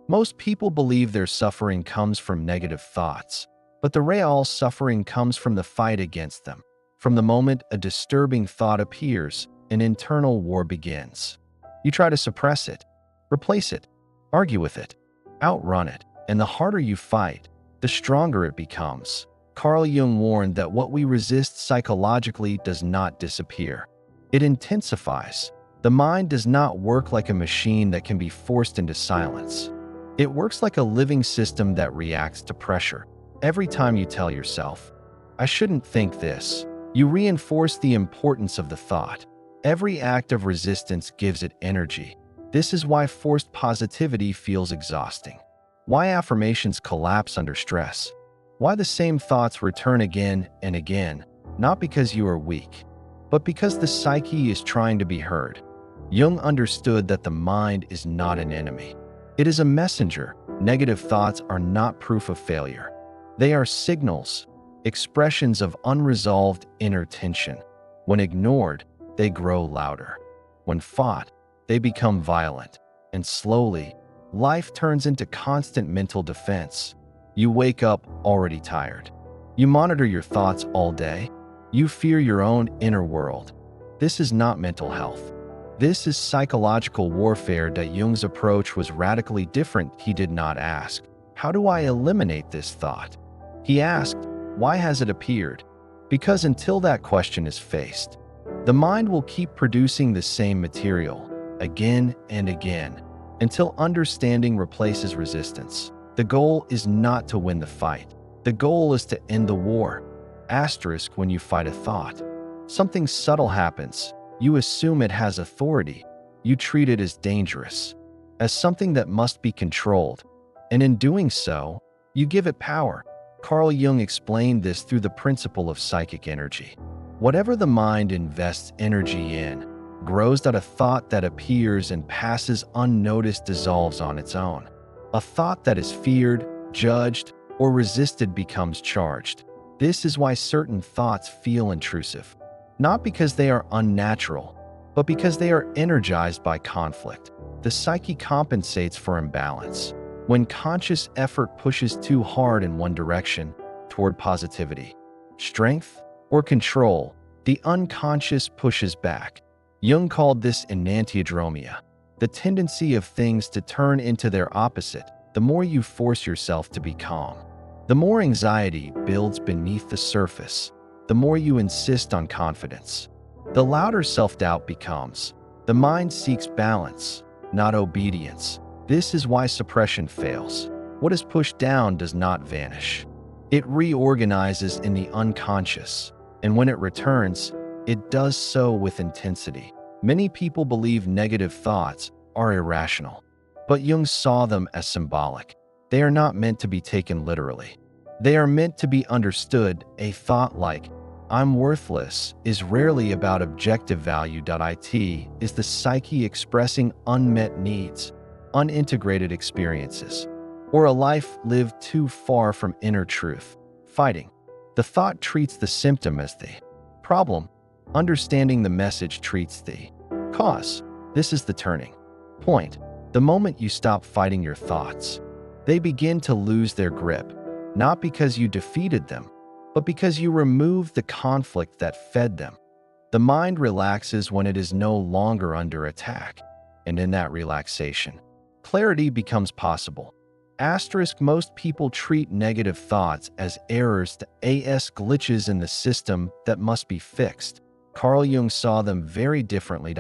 Most people believe their suffering comes from negative thoughts, but the real suffering comes from the fight against them. From the moment a disturbing thought appears, an internal war begins. You try to suppress it, replace it, argue with it, outrun it, and the harder you fight, the stronger it becomes. Carl Jung warned that what we resist psychologically does not disappear. It intensifies. The mind does not work like a machine that can be forced into silence. It works like a living system that reacts to pressure. Every time you tell yourself, "I shouldn't think this," you reinforce the importance of the thought. Every act of resistance gives it energy. This is why forced positivity feels exhausting. Why affirmations collapse under stress. Why the same thoughts return again and again, not because you are weak, but because the psyche is trying to be heard. Jung understood that the mind is not an enemy. It is a messenger. Negative thoughts are not proof of failure. They are signals, expressions of unresolved inner tension. When ignored, they grow louder. When fought, they become violent. And slowly, life turns into constant mental defense. You wake up already tired. You monitor your thoughts all day. You fear your own inner world. This is not mental health. This is psychological warfare. That Jung's approach was radically different. He did not ask, "How do I eliminate this thought?" He asked, "Why has it appeared?" Because until that question is faced, the mind will keep producing the same material again and again until understanding replaces resistance. The goal is not to win the fight. The goal is to end the war. Asterisk when you fight a thought. Something subtle happens. You assume it has authority. You treat it as dangerous, as something that must be controlled. And in doing so, you give it power. Carl Jung explained this through the principle of psychic energy. Whatever the mind invests energy in, grows out. A thought that appears and passes unnoticed dissolves on its own. A thought that is feared, judged, or resisted becomes charged. This is why certain thoughts feel intrusive. Not because they are unnatural, but because they are energized by conflict. The psyche compensates for imbalance. When conscious effort pushes too hard in one direction, toward positivity, strength, or control, the unconscious pushes back. Jung called this enantiodromia, the tendency of things to turn into their opposite. The more you force yourself to be calm, the more anxiety builds beneath the surface. The more you insist on confidence, the louder self-doubt becomes. The mind seeks balance, not obedience. This is why suppression fails. What is pushed down does not vanish. It reorganizes in the unconscious, and when it returns, it does so with intensity. Many people believe negative thoughts are irrational, but Jung saw them as symbolic. They are not meant to be taken literally. They are meant to be understood. A thought like, "I'm worthless," is rarely about objective value. It is the psyche expressing unmet needs, unintegrated experiences, or a life lived too far from inner truth. Fighting. The thought treats the symptom as the problem. Understanding the message treats the cause. This is the turning point. The moment you stop fighting your thoughts, they begin to lose their grip. Not because you defeated them, but because you removed the conflict that fed them. The mind relaxes when it is no longer under attack, and in that relaxation, clarity becomes possible. Asterisk most people treat negative thoughts as errors, glitches in the system that must be fixed. Carl Jung saw them very differently.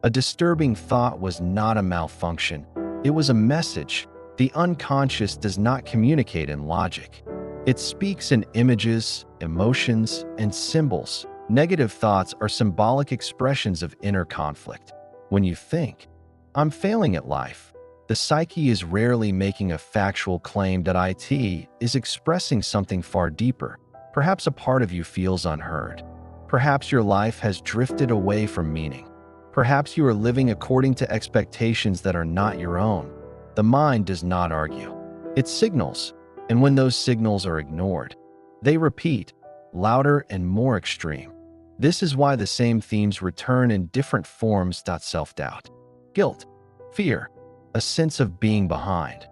A disturbing thought was not a malfunction, it was a message. The unconscious does not communicate in logic. It speaks in images, emotions, and symbols. Negative thoughts are symbolic expressions of inner conflict. When you think, "I'm failing at life," the psyche is rarely making a factual claim. It is expressing something far deeper. Perhaps a part of you feels unheard. Perhaps your life has drifted away from meaning. Perhaps you are living according to expectations that are not your own. The mind does not argue. It signals, and when those signals are ignored, they repeat, louder and more extreme. This is why the same themes return in different forms. Self-doubt, guilt, fear, a sense of being behind.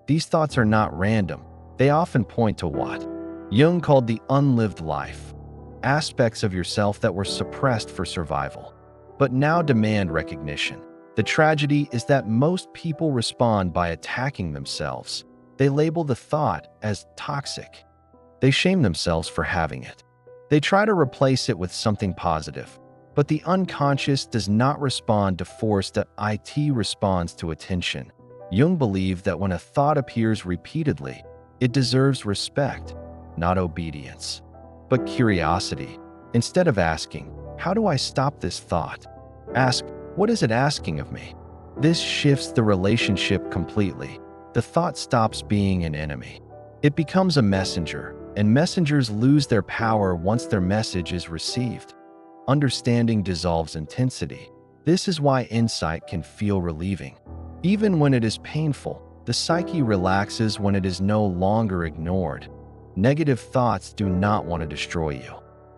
These thoughts are not random. They often point to what Jung called the unlived life, aspects of yourself that were suppressed for survival, but now demand recognition. The tragedy is that most people respond by attacking themselves. They label the thought as toxic. They shame themselves for having it. They try to replace it with something positive. But the unconscious does not respond to force, that it responds to attention. Jung believed that when a thought appears repeatedly, it deserves respect, not obedience, but curiosity. Instead of asking, "How do I stop this thought?" ask, "What is it asking of me?" This shifts the relationship completely. The thought stops being an enemy. It becomes a messenger, and messengers lose their power once their message is received. Understanding dissolves intensity. This is why insight can feel relieving. Even when it is painful, the psyche relaxes when it is no longer ignored. Negative thoughts do not want to destroy you.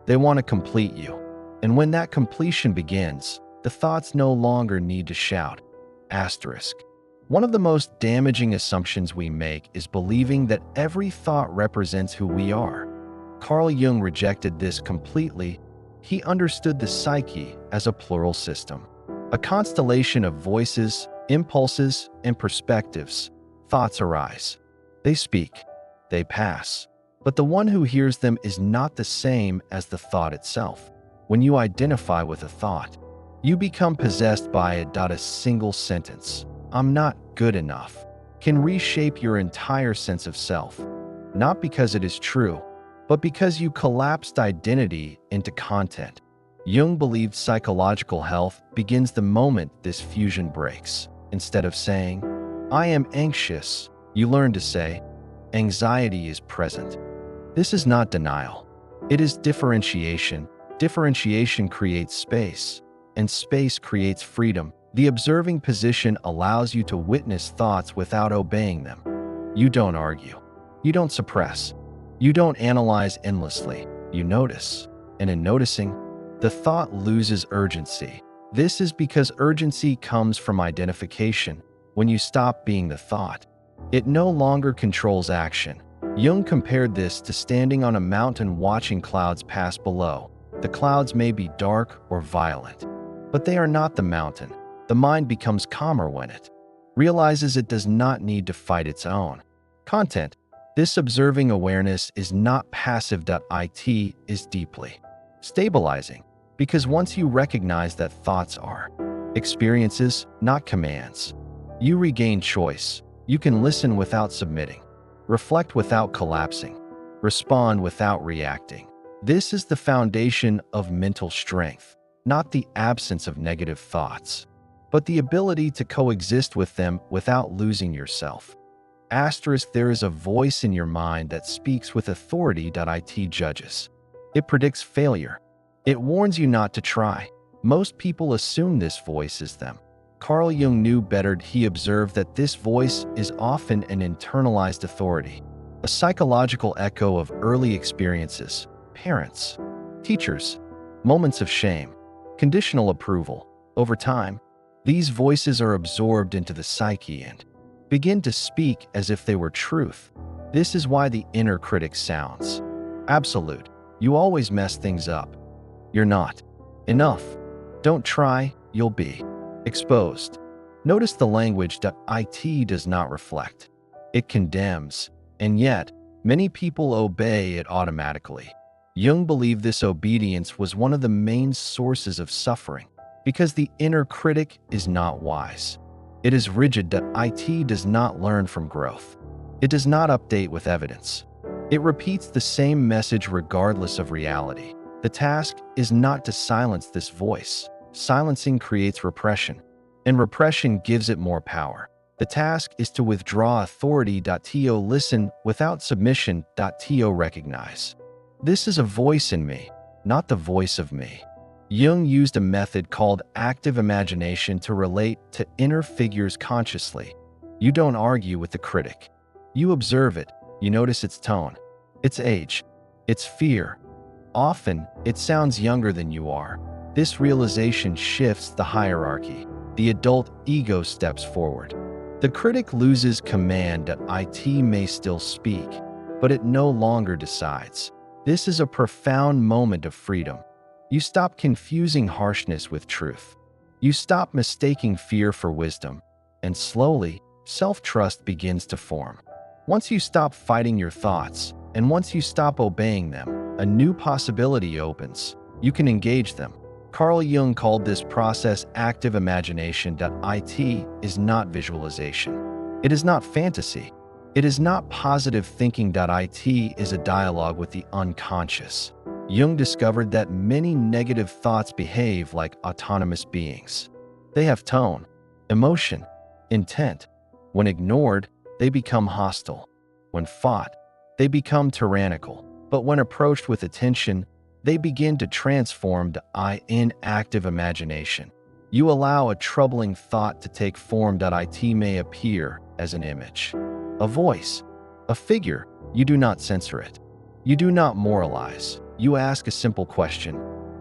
They want to complete you. And when that completion begins, the thoughts no longer need to shout. Asterisk. One of the most damaging assumptions we make is believing that every thought represents who we are. Carl Jung rejected this completely. He understood the psyche as a plural system, a constellation of voices, impulses, and perspectives. Thoughts arise. They speak. They pass. But the one who hears them is not the same as the thought itself. When you identify with a thought, you become possessed by it. A single sentence, "I'm not good enough," can reshape your entire sense of self. Not because it is true, but because you collapsed identity into content. Jung believed psychological health begins the moment this fusion breaks. Instead of saying, "I am anxious," you learn to say, "Anxiety is present." This is not denial. It is differentiation. Differentiation creates space, and space creates freedom. The observing position allows you to witness thoughts without obeying them. You don't argue. You don't suppress. You don't analyze endlessly. You notice. And in noticing, the thought loses urgency. This is because urgency comes from identification. When you stop being the thought, it no longer controls action. Jung compared this to standing on a mountain watching clouds pass below. The clouds may be dark or violent, but they are not the mountain. The mind becomes calmer when it realizes it does not need to fight its own content. This observing awareness is not passive. It is deeply stabilizing, because once you recognize that thoughts are experiences, not commands, you regain choice. You can listen without submitting, reflect without collapsing, respond without reacting. This is the foundation of mental strength, not the absence of negative thoughts, but the ability to coexist with them without losing yourself. Asterisk. There is a voice in your mind that speaks with authority. It judges. It predicts failure. It warns you not to try. Most people assume this voice is them. Carl Jung knew better. He observed that this voice is often an internalized authority, a psychological echo of early experiences, parents, teachers, moments of shame, conditional approval. Over time, these voices are absorbed into the psyche and begin to speak as if they were truth. This is why the inner critic sounds absolute. You always mess things up. You're not enough. Don't try, you'll be exposed. Notice the language. It does not reflect. It condemns, and yet many people obey it automatically. Jung believed this obedience was one of the main sources of suffering, because the inner critic is not wise. It is rigid. It does not learn from growth. It does not update with evidence. It repeats the same message regardless of reality. The task is not to silence this voice. Silencing creates repression, and repression gives it more power. The task is to withdraw authority. To listen without submission. To recognize. This is a voice in me, not the voice of me. Jung used a method called active imagination to relate to inner figures consciously. You don't argue with the critic. You observe it. You notice its tone, its age, its fear. Often, it sounds younger than you are. This realization shifts the hierarchy. The adult ego steps forward. The critic loses command that it may still speak, but it no longer decides. This is a profound moment of freedom. You stop confusing harshness with truth. You stop mistaking fear for wisdom, and slowly, self-trust begins to form. Once you stop fighting your thoughts, and once you stop obeying them, a new possibility opens. You can engage them. Carl Jung called this process active imagination. It is not visualization. It is not fantasy. It is not positive thinking. It is a dialogue with the unconscious. Jung discovered that many negative thoughts behave like autonomous beings. They have tone, emotion, intent. When ignored, they become hostile. When fought, they become tyrannical. But when approached with attention, they begin to transform in active imagination. You allow a troubling thought to take form. It may appear as an image, a voice, a figure. You do not censor it. You do not moralize. You ask a simple question.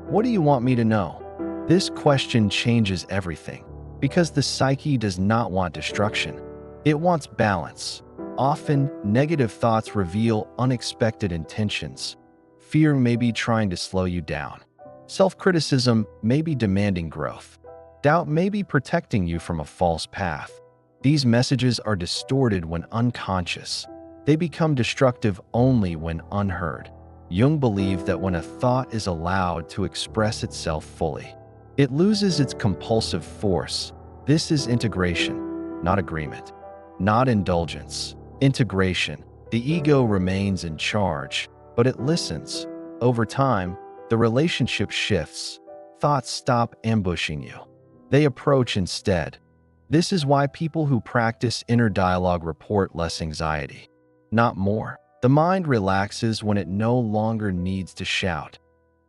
What do you want me to know? This question changes everything, because the psyche does not want destruction. It wants balance. Often, negative thoughts reveal unexpected intentions. Fear may be trying to slow you down. Self-criticism may be demanding growth. Doubt may be protecting you from a false path. These messages are distorted when unconscious. They become destructive only when unheard. Jung believed that when a thought is allowed to express itself fully, it loses its compulsive force. This is integration, not agreement, not indulgence. Integration. The ego remains in charge, but it listens. Over time, the relationship shifts. Thoughts stop ambushing you. They approach instead. This is why people who practice inner dialogue report less anxiety, not more. The mind relaxes when it no longer needs to shout.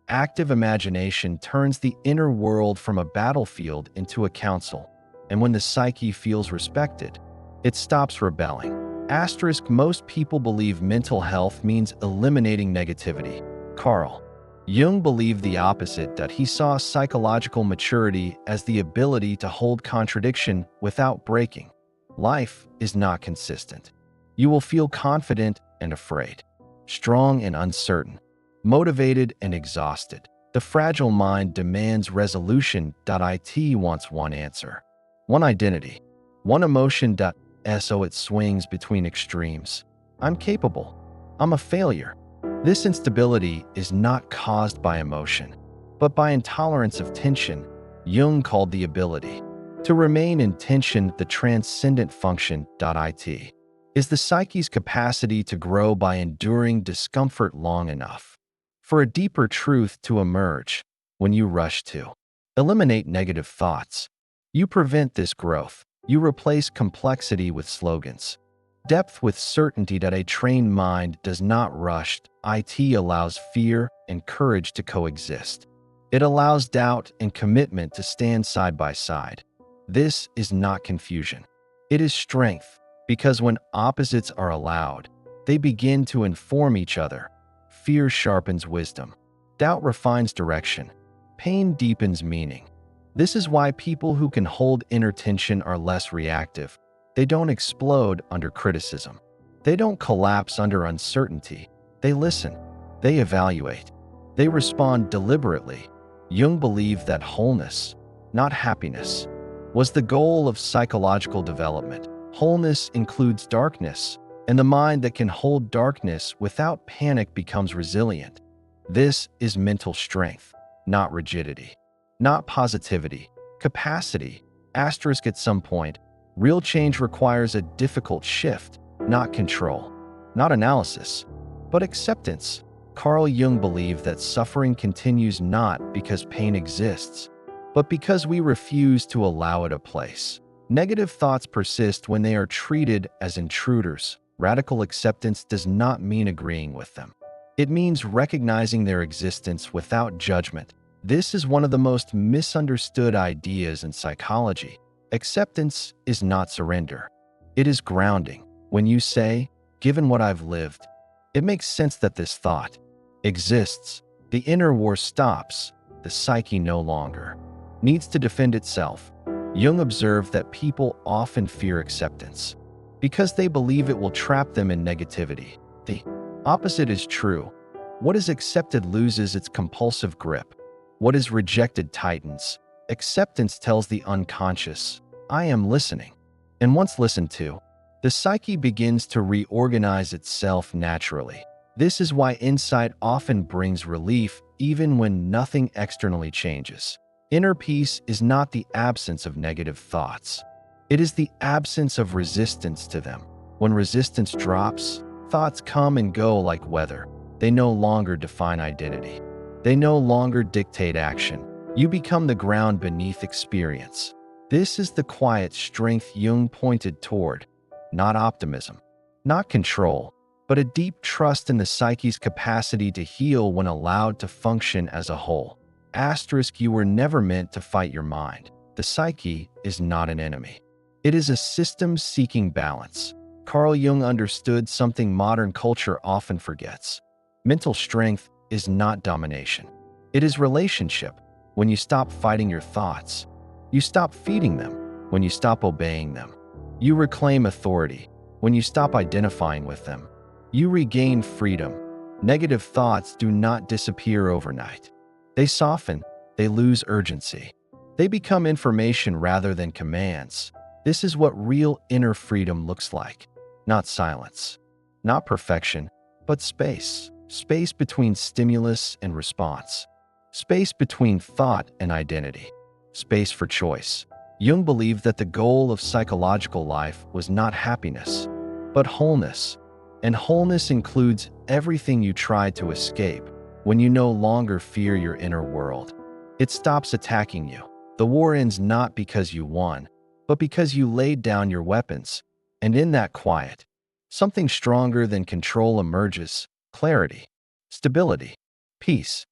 Active imagination turns the inner world from a battlefield into a council, and when the psyche feels respected, it stops rebelling. Most people believe mental health means eliminating negativity. Carl Jung believed the opposite, that he saw psychological maturity as the ability to hold contradiction without breaking. Life is not consistent. You will feel confident and afraid, strong and uncertain, motivated and exhausted. The fragile mind demands resolution. It wants one answer, one identity, one emotion. So it swings between extremes. I'm capable. I'm a failure. This instability is not caused by emotion, but by intolerance of tension. Jung called the ability to remain in tension the transcendent function. It is the psyche's capacity to grow by enduring discomfort long enough for a deeper truth to emerge. When you rush to eliminate negative thoughts, you prevent this growth. You replace complexity with slogans, depth with certainty. A trained mind does not rush. It allows fear and courage to coexist. It allows doubt and commitment to stand side by side. This is not confusion. It is strength, because when opposites are allowed, they begin to inform each other. Fear sharpens wisdom. Doubt refines direction. Pain deepens meaning. This is why people who can hold inner tension are less reactive. They don't explode under criticism. They don't collapse under uncertainty. They listen. They evaluate. They respond deliberately. Jung believed that wholeness, not happiness, was the goal of psychological development. Wholeness includes darkness, and the mind that can hold darkness without panic becomes resilient. This is mental strength, not rigidity. Not positivity, capacity. At some point, real change requires a difficult shift, not control, not analysis, but acceptance. Carl Jung believed that suffering continues not because pain exists, but because we refuse to allow it a place. Negative thoughts persist when they are treated as intruders. Radical acceptance does not mean agreeing with them. It means recognizing their existence without judgment. This is one of the most misunderstood ideas in psychology. Acceptance is not surrender. It is grounding. When you say, given what I've lived, it makes sense that this thought exists. The inner war stops. The psyche no longer needs to defend itself. Jung observed that people often fear acceptance because they believe it will trap them in negativity. The opposite is true. What is accepted loses its compulsive grip. What is rejected tightens. Acceptance tells the unconscious, I am listening. And once listened to, the psyche begins to reorganize itself naturally. This is why insight often brings relief even when nothing externally changes. Inner peace is not the absence of negative thoughts. It is the absence of resistance to them. When resistance drops, thoughts come and go like weather. They no longer define identity. They no longer dictate action. You become the ground beneath experience. This is the quiet strength Jung pointed toward, not optimism, not control, but a deep trust in the psyche's capacity to heal when allowed to function as a whole. Asterisk, you were never meant to fight your mind. The psyche is not an enemy. It is a system seeking balance. Carl Jung understood something modern culture often forgets. Mental strength is not domination. It is relationship. When you stop fighting your thoughts, you stop feeding them. When you stop obeying them, you reclaim authority. When you stop identifying with them, you regain freedom. Negative thoughts do not disappear overnight. They soften, they lose urgency. They become information rather than commands. This is what real inner freedom looks like. Not silence, not perfection, but space. Space between stimulus and response. Space between thought and identity. Space for choice. Jung believed that the goal of psychological life was not happiness, but wholeness. And wholeness includes everything you try to escape. When you no longer fear your inner world, it stops attacking you. The war ends not because you won, but because you laid down your weapons. And in that quiet, something stronger than control emerges: clarity, stability, peace.